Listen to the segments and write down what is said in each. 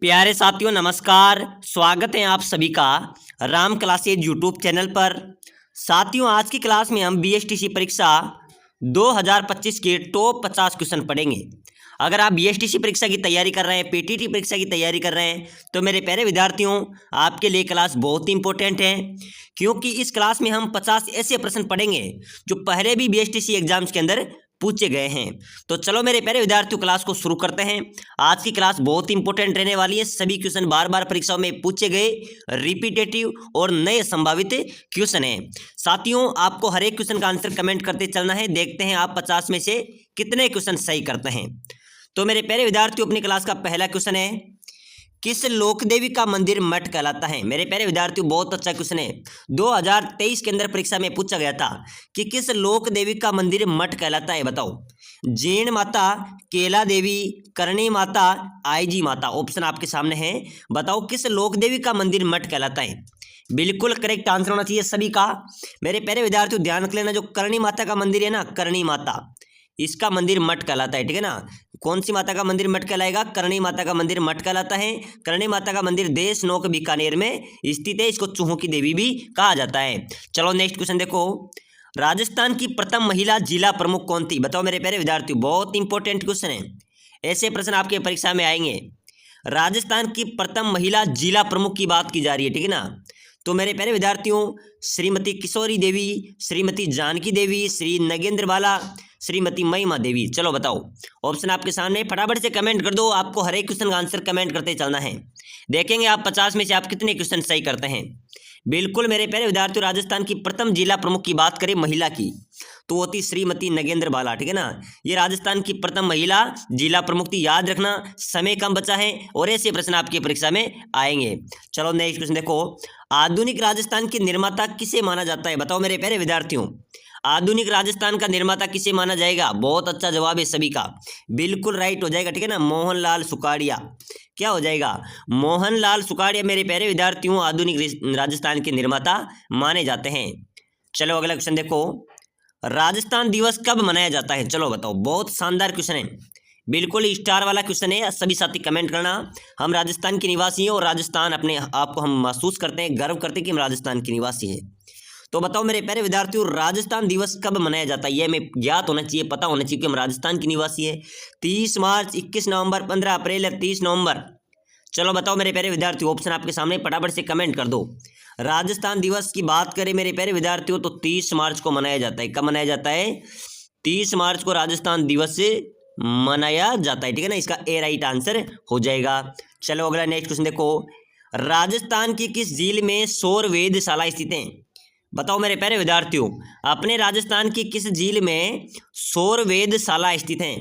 प्यारे साथियों नमस्कार। स्वागत है आप सभी का राम क्लासेज यूट्यूब चैनल पर। साथियों आज की क्लास में हम बीएसटीसी परीक्षा 2025 के टॉप 50 क्वेश्चन पढ़ेंगे। अगर आप बीएसटीसी परीक्षा की तैयारी कर रहे हैं, पीटीटी परीक्षा की तैयारी कर रहे हैं, तो मेरे प्यारे विद्यार्थियों आपके लिए क्लास बहुत ही इंपॉर्टेंट है, क्योंकि इस क्लास में हम 50 ऐसे प्रश्न पढ़ेंगे जो पहले भी बीएसटीसी एग्जाम्स के अंदर पूछे गए हैं। तो चलो मेरे प्यारे विद्यार्थियों क्लास को शुरू करते हैं। आज की क्लास बहुत इंपॉर्टेंट रहने वाली है। सभी क्वेश्चन बार बार परीक्षाओं में पूछे गए रिपीटेटिव और नए संभावित क्वेश्चन हैं। साथियों आपको हर एक क्वेश्चन का आंसर कमेंट करते चलना है। देखते हैं आप 50 में से कितने क्वेश्चन सही करते हैं। तो मेरे प्यारे विद्यार्थियों अपनी क्लास का पहला क्वेश्चन है, किस लोक देवी का मंदिर मठ कहलाता है। मेरे प्यारे विद्यार्थियों बहुत अच्छा क्वेश्चन है। 2023 के अंदर परीक्षा में पूछा गया था कि किस लोक देवी का मंदिर मठ कहलाता है। बताओ, जीण माता, केला देवी, करणी माता, आईजी माता। ऑप्शन आपके सामने है। बताओ किस लोक देवी का मंदिर मठ कहलाता है। बिल्कुल करेक्ट आंसर होना चाहिए सभी का। मेरे प्यारे विद्यार्थियों ध्यान रख लेना, जो करणी माता का मंदिर है ना, करणी माता, इसका मंदिर मठ कहलाता है। ठीक है ना। कौन सी माता का मंदिर मठ कहलाएगा? करणी माता का मंदिर मठ कहलाता है। करणी माता का मंदिर देश नोक बीकानेर में स्थित है। इसको चूहों की देवी भी कहा जाता है। चलो नेक्स्ट क्वेश्चन देखो, राजस्थान की प्रथम महिला जिला प्रमुख कौन थी। बताओ मेरे प्यारे विद्यार्थियों बहुत इंपॉर्टेंट क्वेश्चन है, ऐसे प्रश्न आपके परीक्षा में आएंगे। राजस्थान की प्रथम महिला जिला प्रमुख की बात की जा रही है। ठीक है ना। तो मेरे प्यारे विद्यार्थियों श्रीमती किशोरी देवी, श्रीमती जानकी देवी, श्री नगेंद्र बाला, श्रीमती महिमा देवी। चलो बताओ, ऑप्शन आपके सामने, फटाफट से कमेंट कर दो। आपको हर एक क्वेश्चन का आंसर कमेंट करते चलना है। देखेंगे आप 50 में से आप कितने क्वेश्चन सही करते हैं। बिल्कुल मेरे प्यारे विद्यार्थियों राजस्थान की प्रथम जिला प्रमुख की बात करें महिला की, तो होती श्रीमती नगेंद्र बाला। ठीक है ना। ये राजस्थान की प्रथम महिला जिला प्रमुख थी। याद रखना, समय कम बचा है और ऐसे प्रश्न आपकी परीक्षा में आएंगे। चलो नेक्स्ट क्वेश्चन देखो, आधुनिक राजस्थान के निर्माता किसे माना जाता है। बताओ मेरे प्यारे विद्यार्थियों आधुनिक राजस्थान का निर्माता किसे माना जाएगा। बहुत अच्छा जवाब है सभी का, बिल्कुल राइट हो जाएगा। ठीक है ना, मोहनलाल सुखाड़िया। क्या हो जाएगा? मोहनलाल सुखाड़िया मेरे प्यारे विद्यार्थियों आधुनिक राजस्थान के निर्माता माने जाते हैं। चलो अगला क्वेश्चन देखो, राजस्थान दिवस कब मनाया जाता है। चलो बताओ, बहुत शानदार क्वेश्चन है, बिल्कुल स्टार वाला क्वेश्चन है। सभी साथी कमेंट करना। हम राजस्थान के निवासी हैं और राजस्थान अपने आप को हम महसूस करते हैं, गर्व करते हैं कि हम राजस्थान के निवासी हैं। तो बताओ मेरे प्यारे विद्यार्थियों राजस्थान दिवस कब मनाया जाता है। ये हमें ज्ञात होना चाहिए, पता होना चाहिए कि हम राजस्थान के निवासी हैं। 30 मार्च, 21 नवंबर, 15 अप्रैल या 30 नवंबर। चलो बताओ मेरे प्यारे विद्यार्थियों, ऑप्शन आपके सामने, फटाफट से कमेंट कर दो। राजस्थान दिवस की बात करें मेरे प्यारे विद्यार्थियों तो 30 मार्च को मनाया जाता है। कब मनाया जाता है? 30 मार्च को राजस्थान दिवस से मनाया जाता है। ठीक है ना, इसका ए राइट आंसर हो जाएगा। चलो अगला नेक्स्ट क्वेश्चन देखो, राजस्थान की किस झील में सौर वेधशाला स्थित है। बताओ मेरे प्यारे विद्यार्थियों अपने राजस्थान की किस झील में सौर वेधशाला स्थित है।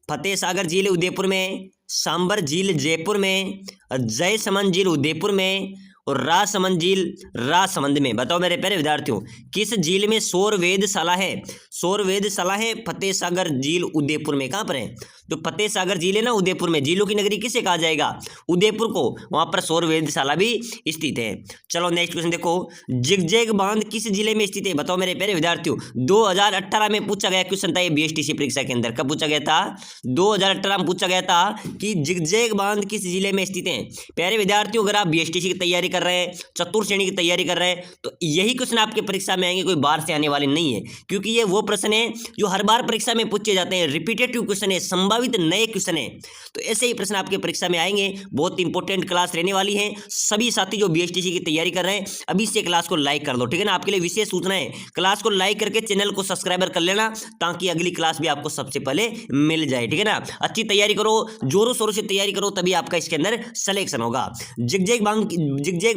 फतेह सागर झील उदयपुर में, सांबर झील जयपुर में, जयसमंद झील उदयपुर में और राजसमंद झील राजसमंद में। बताओ मेरे प्यारे विद्यार्थियों किस झील में सौर वेधशाला है। सौर वेधशाला है फतेह सागर झील उदयपुर में। कहाँ पर है? जो फतेह सागर झील है ना उदयपुर में, झीलों की नगरी किसे कहा जाएगा? उदयपुर को। वहां पर सौर वेधशाला भी स्थित है। चलो नेक्स्ट क्वेश्चन देखो, जिगजैग बांध किस जिले में स्थित है। बताओ मेरे प्यारे विद्यार्थियों 2018 में पूछा गया क्वेश्चन था ये बीएसटीसी परीक्षा के अंदर। कब पूछा गया था? 2018 में पूछा गया था कि जिगजैग बांध किस जिले में स्थित है। प्यारे विद्यार्थियों अगर आप बीएसटीसी की तैयारी कर रहे हैं, चतुर्थ श्रेणी की तैयारी कर रहे हैं, तो यही क्वेश्चन आपके परीक्षा में आएंगे, कोई बाहर से आने वाले नहीं है, क्योंकि ये वो प्रश्न है जो हर बार परीक्षा में पूछे जाते हैं। रिपीटेटिव क्वेश्चन है, संभावित नए क्वेश्चन है। तो ऐसे ही प्रश्न आपके परीक्षा में आएंगे। बहुत इंपॉर्टेंट क्लास रहने वाली है। सभी साथी जो बीएसटीसी की तैयारी कर रहे हैं अभी से क्लास को लाइक कर दो। ठीक है ना, आपके लिए विशेष सूचना है, क्लास को लाइक करके चैनल को सब्सक्राइबर कर लेना, ताकि अगली क्लास भी आपको सबसे पहले मिल जाए। ठीक है ना, अच्छी तैयारी करो, जोरों शोरों से तैयारी करो, तभी आपका इसके अंदर सिलेक्शन होगा। जिगजैग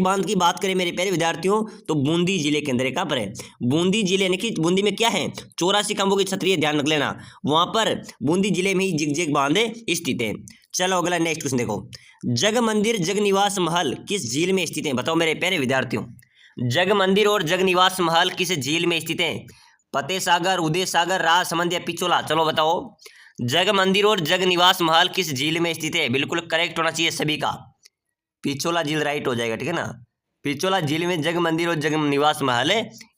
बांध की बात करें मेरे प्यारे विद्यार्थियों तो बूंदी जिले के अंदर कहाँ पर है? बूंदी जिले यानी कि बूंदी में क्या है? 84 खंभों की छतरी है, ध्यान रख लेना। वहां पर बूंदी जिले में ही जिगजैग बांध स्थित है। चलो अगला नेक्स्ट क्वेश्चन देखो, जग मंदिर जग निवास महल किस झील में स्थित है। बताओ मेरे प्यारे विद्यार्थियों जग मंदिर और जग निवास महल किस झील में स्थित है। फतेह सागर, उदय सागर, राजसमंद या पिछोला। चलो बताओ, जग मंदिर और जग निवास महल किस झील में स्थित है। बिल्कुल करेक्ट होना चाहिए सभी का, पिछोला झील राइट हो जाएगा। ठीक है ना, पिछोला झील में जग मंदिर और जग निवास महल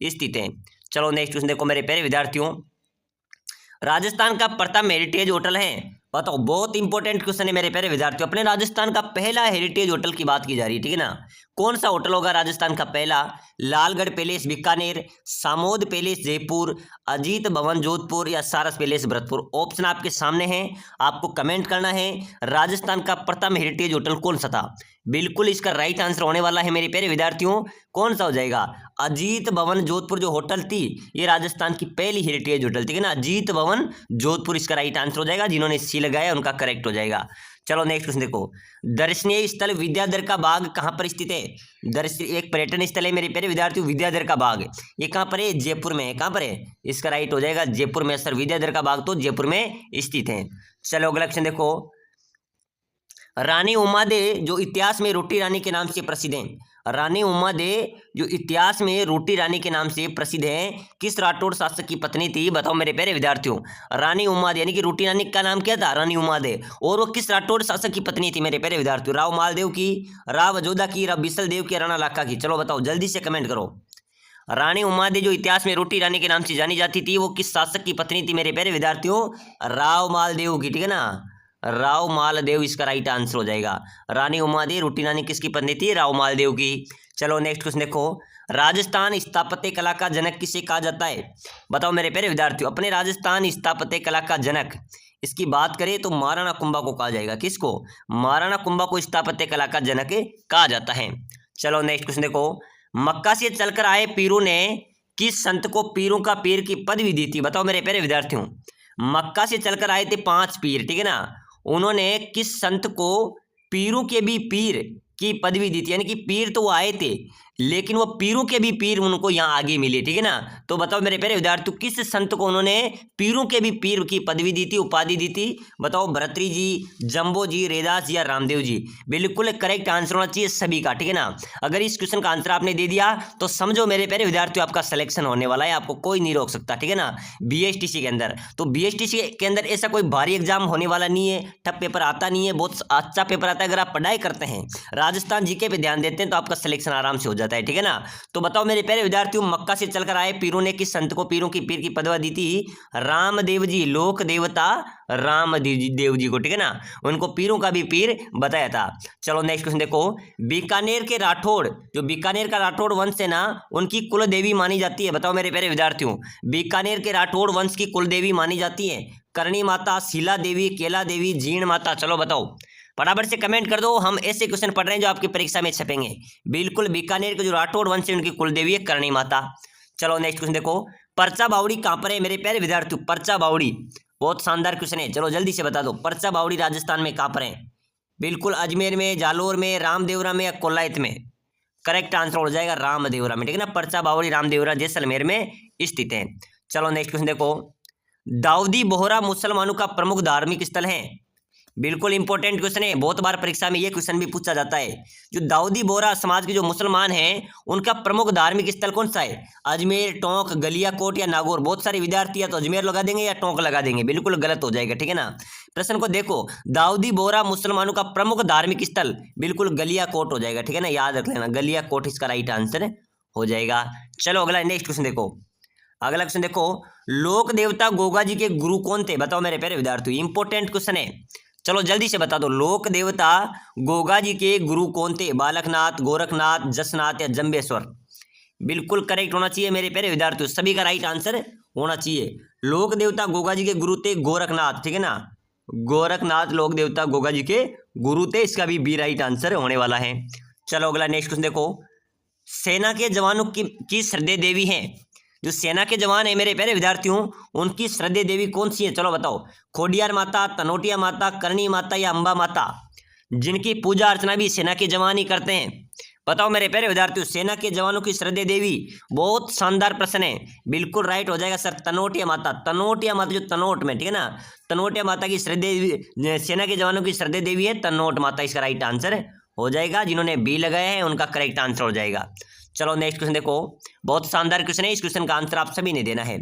स्थित है। चलो नेक्स्ट क्वेश्चन देखो मेरे प्यारे विद्यार्थियों, राजस्थान का प्रथम हेरिटेज होटल है बताओ, बहुत इंपॉर्टेंट क्वेश्चन है मेरे प्यारे विद्यार्थियों। अपने राजस्थान का पहला हेरिटेज होटल की बात की जा रही है, ठीक है ना। कौन सा होटल होगा राजस्थान का पहला? लालगढ़ पैलेस बीकानेर, सामोद पैलेस जयपुर, अजीत भवन जोधपुर या सारस पैलेस भरतपुर। ऑप्शन आपके सामने हैं, आपको कमेंट करना है राजस्थान का प्रथम हेरिटेज होटल कौन सा था। बिल्कुल इसका राइट आंसर होने वाला है मेरे प्यारे विद्यार्थियों, कौन सा हो जाएगा? अजीत भवन जोधपुर जो होटल थी ये राजस्थान की पहली हेरिटेज होटल थी ना, अजीत भवन जोधपुर इसका राइट आंसर हो जाएगा। जिन्होंने सी लगाया उनका करेक्ट हो जाएगा। चलो नेक्स्ट क्वेश्चन देखो, दर्शनीय स्थल विद्याधर का बाग कहाँ पर स्थित है? एक पर्यटन स्थल है मेरे प्यारे विद्यार्थियों विद्याधर का बाग, ये कहाँ पर है? जयपुर में है। कहाँ पर है? इसका राइट हो जाएगा जयपुर में सर, विद्याधर का बाग तो जयपुर में स्थित है। चलो अगला क्वेश्चन देखो, रानी उमादे जो इतिहास में रोटी रानी के नाम से प्रसिद्ध हैं, रानी उमादे जो इतिहास में रोटी रानी के नाम से प्रसिद्ध हैं, किस राठौड़ शासक की पत्नी थी? बताओ मेरे प्यारे विद्यार्थियों, रानी उमादे यानी कि रोटी रानी का नाम क्या था? रानी उमादे। और वो किस राठौड़ शासक की पत्नी थी मेरे प्यारे विद्यार्थियों? राव मालदेव की, राव अजोधा की, राव बिसल देव की, राणा लाखा की। चलो बताओ जल्दी से कमेंट करो। रानी उमादे जो इतिहास में रोटी रानी के नाम से जानी जाती थी वो किस शासक की पत्नी थी मेरे प्यारे विद्यार्थियों? राव मालदेव की, ठीक है ना, राव मालदेव इसका राइट आंसर हो जाएगा। रानी उमादे रोटी रानी किसकी पत्नी थी? राव मालदेव की। चलो नेक्स्ट क्वेश्चन देखो, राजस्थान स्थापत्य कला का जनक किसे कहा जाता है? बताओ मेरे प्यारे विद्यार्थियों, अपने राजस्थान स्थापत्य कला का जनक इसकी बात करें तो महाराणा कुंभा को कहा जाएगा। किसको? महाराणा कुंभा को स्थापत्य कला का जनक कहा जाता है। चलो नेक्स्ट क्वेश्चन देखो, मक्का से चलकर आए पीरों ने किस संत को पीरों का पीर की पदवी दी थी? बताओ मेरे प्यारे विद्यार्थियों, मक्का से चलकर आए थे 5 पीर, ठीक है ना, उन्होंने किस संत को पीरों के भी पीर की पदवी दी थी? यानी कि पीर तो वो आए थे लेकिन वो पीरों के भी पीर उनको यहाँ आगे मिले, ठीक है ना। तो बताओ मेरे प्यारे विद्यार्थियों, किस संत को उन्होंने पीरों के भी पीर की पदवी दी थी, उपाधि दी थी? बताओ, भरतरी जी, जम्बो जी, रेदास जी या रामदेव जी। बिल्कुल करेक्ट आंसर होना चाहिए सभी का, ठीक है ना। अगर इस क्वेश्चन का आंसर आपने दे दिया तो समझो मेरे प्यारे विद्यार्थियों आपका सिलेक्शन होने वाला है, आपको कोई नहीं रोक सकता, ठीक है ना। बीएसटीसी के अंदर तो बीएसटीसी के अंदर ऐसा कोई भारी एग्जाम होने वाला नहीं है, टफ पेपर आता नहीं है, बहुत अच्छा पेपर आता है। अगर आप पढ़ाई करते हैं, राजस्थान जीके पे ध्यान देते हैं तो आपका सिलेक्शन आराम से हो जाता है, ठीक है ना। तो बताओ मेरे प्यारे विद्यार्थियों, मक्का से चलकर आए पीरों ने किस संत को पीरों की पीर की पदवी दी थी? रामदेव जी, लोक देवता रामदेव जी को, ठीक है ना, उनको पीरों का भी पीर बताया था। चलो नेक्स्ट क्वेश्चन देखो, बीकानेर के राठौड़ जो बीकानेर का राठौड़ वंश है ना, उनकी कुल देवी मानी जाती है। बताओ मेरे प्यारे विद्यार्थियों, बीकानेर के राठौड़ वंश की कुल देवी मानी जाती है? करणी माता, शीला देवी, केला देवी, जीण माता। चलो बताओ, फटाफट से कमेंट कर दो। हम ऐसे क्वेश्चन पढ़ रहे हैं जो आपकी परीक्षा में छपेंगे। बिल्कुल बीकानेर के जो राठौड़ वंश है उनकी कुल देवी है करणी माता। चलो नेक्स्ट क्वेश्चन देखो, परचा बावड़ी कहाँ पर है मेरे प्यारे विद्यार्थियों? परचा बावड़ी बहुत शानदार क्वेश्चन है, चलो जल्दी से बता दो, परचा बावड़ी राजस्थान में कहाँ पर है? बिल्कुल अजमेर में, जालोर में, रामदेवरा में या कोलायत में? करेक्ट आंसर हो जाएगा रामदेवरा में, ठीक है ना। परचा बावड़ी रामदेवरा जैसलमेर में स्थित है। चलो नेक्स्ट क्वेश्चन देखो, दाऊदी बोहरा मुसलमानों का प्रमुख धार्मिक स्थल है? बिल्कुल इंपॉर्टेंट क्वेश्चन है, बहुत बार परीक्षा में ये क्वेश्चन भी पूछा जाता है। जो दाऊदी बोहरा समाज के जो मुसलमान हैं उनका प्रमुख धार्मिक स्थल कौन सा है? अजमेर, टोंक, गलियाकोट या नागौर? बहुत सारे विद्यार्थी या तो अजमेर लगा देंगे या टोंक लगा देंगे, बिल्कुल गलत हो जाएगा, ठीक है ना। प्रश्न को देखो, दाऊदी बोहरा मुसलमानों का प्रमुख धार्मिक स्थल बिल्कुल गलियाकोट हो जाएगा, ठीक है ना, याद रख लेना, गलियाकोट इसका राइट आंसर हो जाएगा। चलो अगला नेक्स्ट क्वेश्चन देखो, अगला क्वेश्चन देखो, लोक देवता गोगा जी के गुरु कौन थे? बताओ मेरे प्यारे विद्यार्थियों, इंपॉर्टेंट क्वेश्चन है, चलो जल्दी से बता दो, लोक देवता गोगा जी के गुरु कौन थे? बालकनाथ, गोरखनाथ, जसनाथ या जंबेश्वर? बिल्कुल करेक्ट होना चाहिए मेरे प्यारे विद्यार्थियों, सभी का राइट आंसर होना चाहिए। लोक देवता गोगा जी के गुरु थे गोरखनाथ, ठीक है ना, गोरखनाथ लोक देवता गोगा जी के गुरु थे, इसका भी बी राइट आंसर होने वाला है। चलो अगला नेक्स्ट क्वेश्चन देखो, सेना के जवानों की श्रद्धेय देवी हैं? जो सेना के जवान है मेरे प्यारे विद्यार्थियों उनकी श्रद्धेय देवी कौन सी है? चलो बताओ, खोडियार माता, तनोटिया माता, करणी माता या अंबा माता? जिनकी पूजा अर्चना भी सेना के जवान ही करते हैं। बताओ मेरे प्यारे विद्यार्थियों, सेना के जवानों की श्रद्धेय देवी? बहुत शानदार प्रश्न है, बिल्कुल राइट हो जाएगा सर, तनोटिया माता। तनोटिया माता जो तनोट में, ठीक है ना, तनोटिया माता की श्रद्धेय, सेना के जवानों की श्रद्धेय देवी है तनोट माता, इसका राइट आंसर हो जाएगा। जिन्होंने बी लगाया है उनका करेक्ट आंसर हो जाएगा। चलो नेक्स्ट क्वेश्चन देखो, बहुत शानदार क्वेश्चन है, इस क्वेश्चन का आंसर आप सभी ने देना है।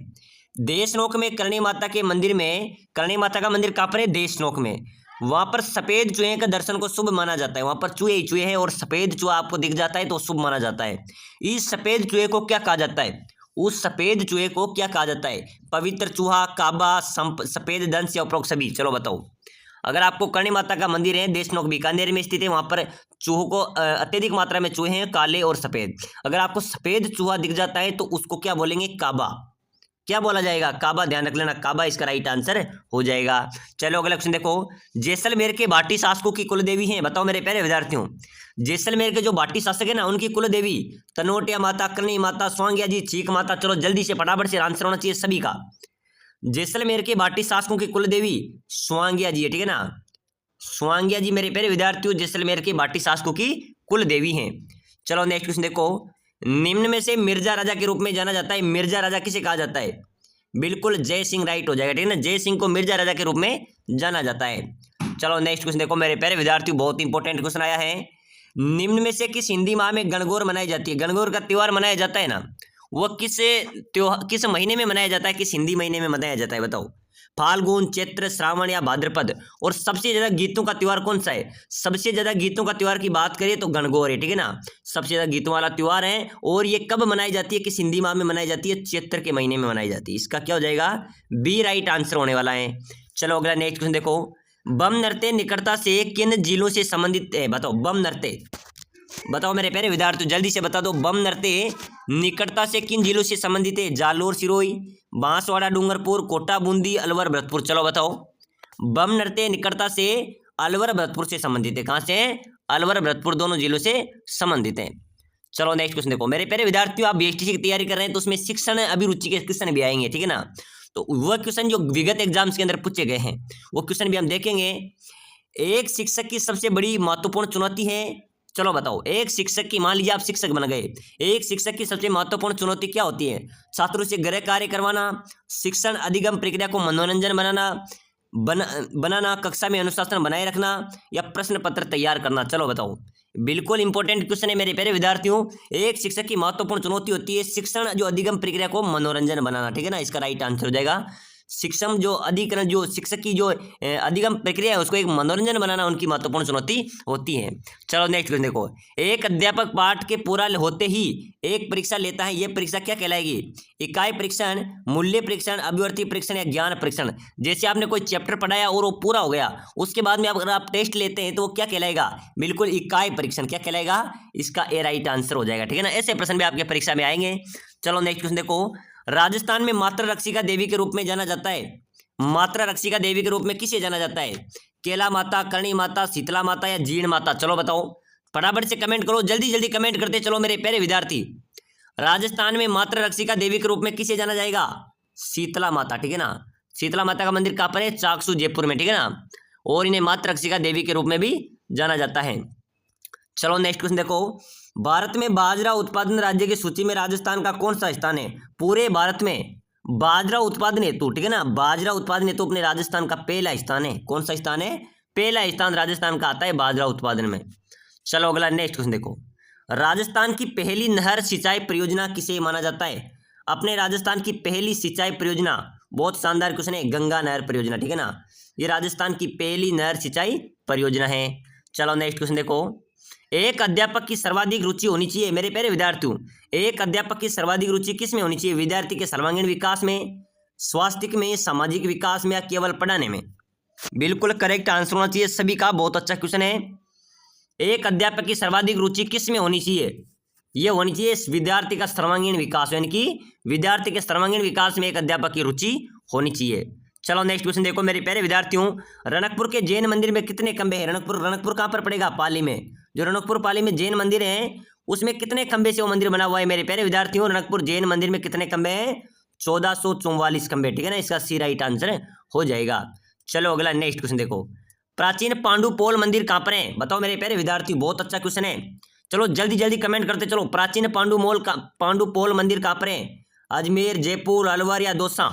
देशनोक में करणी माता के मंदिर में, करणी माता का मंदिर कहाँ पर है? देशनोक में। वहां पर सफेद चूहे का दर्शन को शुभ माना जाता है, वहां पर चूहे ही चूहे हैं और सफेद चूहा आपको दिख जाता है तो शुभ माना जाता है। इस सफेद चूहे को क्या कहा जाता है? उस सफेद चूहे को क्या कहा जाता है? पवित्र चूहा, काबा, सफेद दंश या उपरोक्त सभी? चलो बताओ, अगर आपको करणी माता का मंदिर है देशनोक बीकानेर में स्थित है, वहां पर चूहों को अत्यधिक मात्रा में चूहे हैं, काले और सफेद। अगर आपको सफेद चूहा दिख जाता है तो उसको क्या बोलेंगे, काबा। क्या बोला जाएगा, काबा। ध्यान रख लेना, काबा इसका राइट आंसर हो जाएगा। चलो अगला क्वेश्चन देखो, जैसलमेर के भाटी शासकों की कुल देवी हैं, बताओ मेरे प्यारे विद्यार्थियों। जैसलमेर के जो भाटी शासक है ना, उनकी कुल देवी तनोटिया माता, करणी माता, स्वांग्या जी, चीक माता। चलो जल्दी से फटाफट से आंसर होना चाहिए सभी का। जैसलमेर के भाटी शासकों की कुल देवी स्वांग्या जी है, ठीक है ना। स्वांग्या जी मेरे प्यारे विद्यार्थियों जैसलमेर के भाटी शासकों की कुल देवी हैं। चलो नेक्स्ट क्वेश्चन देखो, निम्न में से मिर्जा राजा के रूप में जाना जाता है, मिर्जा राजा किसे कहा जाता है, बिल्कुल जय सिंह राइट हो जाएगा, ठीक है ना। जय सिंह को मिर्जा राजा के रूप में जाना जाता है। चलो नेक्स्ट क्वेश्चन देखो मेरे प्यारे विद्यार्थियों, बहुत इंपॉर्टेंट क्वेश्चन आया है। निम्न में से किस हिंदी माह में गणगौर मनाई जाती है, गणगौर का त्योहार मनाया जाता है ना, वो किस महीने में मनाया जाता है, किस हिंदी महीने में मनाया जाता है, बताओ। फाल्गुन, चैत्र, श्रावण या भाद्रपद। और सबसे ज्यादा गीतों का त्योहार कौन सा है, सबसे ज्यादा गीतों का त्योहार की बात करें तो गणगौर है, ठीक है ना। सबसे ज्यादा गीतों वाला त्योहार है। और ये कब मनाई जाती है, किस हिंदी माह में मनाई जाती है, चैत्र के महीने में मनाई जाती है। इसका क्या हो जाएगा, बी राइट आंसर होने वाला है। चलो अगला नेक्स्ट क्वेश्चन देखो, बम नृत्य निकटता से किन जिलों से संबंधित है, बताओ। बम नृत्य, बताओ मेरे प्यारे विद्यार्थियों जल्दी से बता दो, बम नृत्य निकटता से किन जिलों से संबंधित है, जालोर, सिरोही, बांसवाड़ा, डूंगरपुर, कोटा, बूंदी, अलवर, भरतपुर। चलो बताओ, बम नृत्य निकटता से अलवर, भरतपुर से संबंधित है। कहां से, अलवर, भरतपुर दोनों जिलों से संबंधित है। चलो नेक्स्ट क्वेश्चन देखो मेरे प्यारे विद्यार्थियों, आप बीएसटीसी की तैयारी कर रहे हैं तो उसमें शिक्षण अभिरुचि के क्वेश्चन भी आएंगे, ठीक है ना। तो वह क्वेश्चन जो विगत एग्जाम्स के अंदर पूछे गए हैं वो क्वेश्चन भी हम देखेंगे। एक शिक्षक की सबसे बड़ी महत्वपूर्ण चुनौती है, चलो बताओ। एक शिक्षक की, मान लीजिए आप शिक्षक बन गए, एक शिक्षक की सबसे महत्वपूर्ण चुनौती क्या होती है, छात्रों से गृह कार्य करवाना, शिक्षण अधिगम प्रक्रिया को मनोरंजन बनाना, कक्षा में अनुशासन बनाए रखना, या प्रश्न पत्र तैयार करना। चलो बताओ, बिल्कुल इंपॉर्टेंट क्वेश्चन है मेरे प्यारे विद्यार्थियों। एक शिक्षक की महत्वपूर्ण चुनौती होती है शिक्षण जो अधिगम प्रक्रिया को मनोरंजन बनाना, ठीक है ना। इसका राइट आंसर हो जाएगा शिक्षण जो अधिकरण, जो शिक्षक की जो अधिगम प्रक्रिया है उसको एक मनोरंजन बनाना उनकी महत्वपूर्ण चुनौती होती है। चलो नेक्स्ट क्वेश्चन देखो, एक अध्यापक पाठ के पूरा होते ही एक परीक्षा लेता है, यह परीक्षा क्या कहलाएगी, इकाई परीक्षण, मूल्य परीक्षण, अभिवर्ती परीक्षण या ज्ञान परीक्षण। जैसे आपने कोई चैप्टर पढ़ाया और वो पूरा हो गया, उसके बाद में अगर आप टेस्ट लेते हैं तो वो क्या कहलाएगा, बिल्कुल इकाई परीक्षण। क्या कहलाएगा, इसका ए राइट आंसर हो जाएगा, ठीक है ना। ऐसे प्रश्न भी आपके परीक्षा में आएंगे। चलो नेक्स्ट क्वेश्चन देखो, राजस्थान में मातृ रक्षिका देवी के रूप में जाना जाता है, मातृ रक्षिका देवी के रूप में किसे जाना जाता है, केला माता, करणी माता, शीतला माता या जीण माता। चलो बताओ, फटाफट से कमेंट करो, जल्दी जल्दी कमेंट करते चलो मेरे प्यारे विद्यार्थी। राजस्थान में मातृ रक्षिका देवी के रूप में किसे जाना जाएगा, शीतला माता, ठीक है ना। शीतला माता का मंदिर कहाँ पर है, चाकसू, जयपुर में, ठीक है ना। और इन्हें मातृ रक्षिका देवी के रूप में भी जाना जाता है। चलो नेक्स्ट क्वेश्चन देखो, भारत में बाजरा उत्पादन राज्य की सूची में राजस्थान का कौन सा स्थान है, पूरे भारत में बाजरा उत्पादन हेतु, ठीक है ना, बाजरा उत्पादन हेतु अपने राजस्थान का पहला स्थान है। कौन सा स्थान है, पहला स्थान राजस्थान का आता है बाजरा उत्पादन में। चलो अगला नेक्स्ट क्वेश्चन देखो, राजस्थान की पहली नहर सिंचाई परियोजना किसे माना जाता है, अपने राजस्थान की पहली सिंचाई परियोजना, बहुत शानदार क्वेश्चन है, गंगा नहर परियोजना, ठीक है ना। ये राजस्थान की पहली नहर सिंचाई परियोजना है। चलो नेक्स्ट क्वेश्चन देखो, एक अध्यापक की सर्वाधिक रुचि होनी चाहिए, मेरे प्यारे विद्यार्थियों, एक अध्यापक की सर्वाधिक रुचि किस में होनी चाहिए, विद्यार्थी के सर्वांगीण विकास में, स्वास्थ्य में, सामाजिक विकास में या केवल पढ़ाने में। बिल्कुल करेक्ट आंसर होना चाहिए सभी का, बहुत अच्छा क्वेश्चन है। एक अध्यापक की सर्वाधिक रुचि किस में होनी चाहिए, यह होनी चाहिए विद्यार्थी का सर्वांगीण विकास, यानी कि विद्यार्थी के सर्वांगीण विकास में एक अध्यापक की रुचि होनी चाहिए। चलो नेक्स्ट क्वेश्चन देखो मेरे प्यारे विद्यार्थियों, रणकपुर के जैन मंदिर में कितने खंबे हैं, रणकपुर कहाँ पर पड़ेगा, पाली में। जो रणकपुर पाली में जैन मंदिर है उसमें कितने खंबे से वो मंदिर बना हुआ है मेरे प्यारे विद्यार्थियों, रणकपुर जैन मंदिर में कितने खंबे हैं, 1444 खंबे, ठीक है ना। इसका सी राइट आंसर हो जाएगा। चलो अगला नेक्स्ट क्वेश्चन देखो, प्राचीन पांडुपोल मंदिर कहाँ पर है, बताओ मेरे प्यारे विद्यार्थी, बहुत अच्छा क्वेश्चन है। चलो जल्दी जल्दी कमेंट करते चलो, प्राचीन पांडुपोल मंदिर कहाँ पर है, अजमेर, जयपुर, अलवर या दौसा।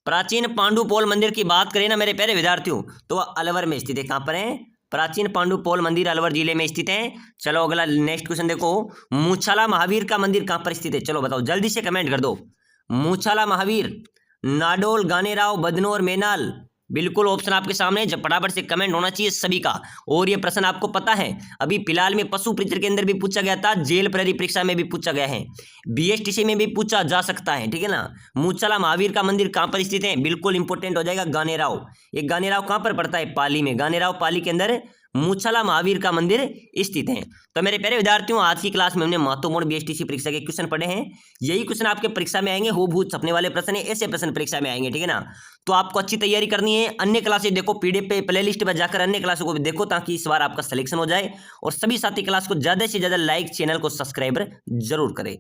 प्राचीन पांडुपोल मंदिर की बात करें ना मेरे प्यारे विद्यार्थियों तो अलवर में स्थित है। कहाँ पर है, प्राचीन पांडुपोल मंदिर अलवर जिले में स्थित है। चलो अगला नेक्स्ट क्वेश्चन देखो, मूछाला महावीर का मंदिर कहाँ पर स्थित है, चलो बताओ जल्दी से कमेंट कर दो। मूछाला महावीर, नाडोल, गानेराव, बदनौर, मेनाल, बिल्कुल ऑप्शन आपके सामने है, जब फटाफट से कमेंट होना चाहिए सभी का। और ये प्रश्न आपको पता है अभी फिलहाल में पशु परीक्षण के अंदर भी पूछा गया था, जेल प्रहरी परीक्षा में भी पूछा गया है, बीएसटीसी में भी पूछा जा सकता है, ठीक है ना। मूछला महावीर का मंदिर कहाँ पर स्थित है, बिल्कुल इंपॉर्टेंट हो जाएगा गानेराव। ये गानेराव कहाँ पर पड़ता है, पाली में। गानेराव पाली के अंदर मूछला महावीर का मंदिर स्थित है। तो मेरे प्यारे विद्यार्थियों, आज की क्लास में हमने महत्वपूर्ण बीएसटीसी परीक्षा के क्वेश्चन पढ़े हैं। यही क्वेश्चन आपके परीक्षा में आएंगे, हूबहू छपने वाले प्रश्न है, ऐसे प्रश्न परीक्षा में आएंगे, ठीक है ना। तो आपको अच्छी तैयारी करनी है। अन्य क्लासेस देखो, पीडीएफ पे प्लेलिस्ट पर जाकर अन्य क्लासों को भी देखो, ताकि इस बार आपका सिलेक्शन हो जाए। और सभी साथी क्लास को ज्यादा से ज्यादा लाइक, चैनल को सब्सक्राइबर जरूर करें।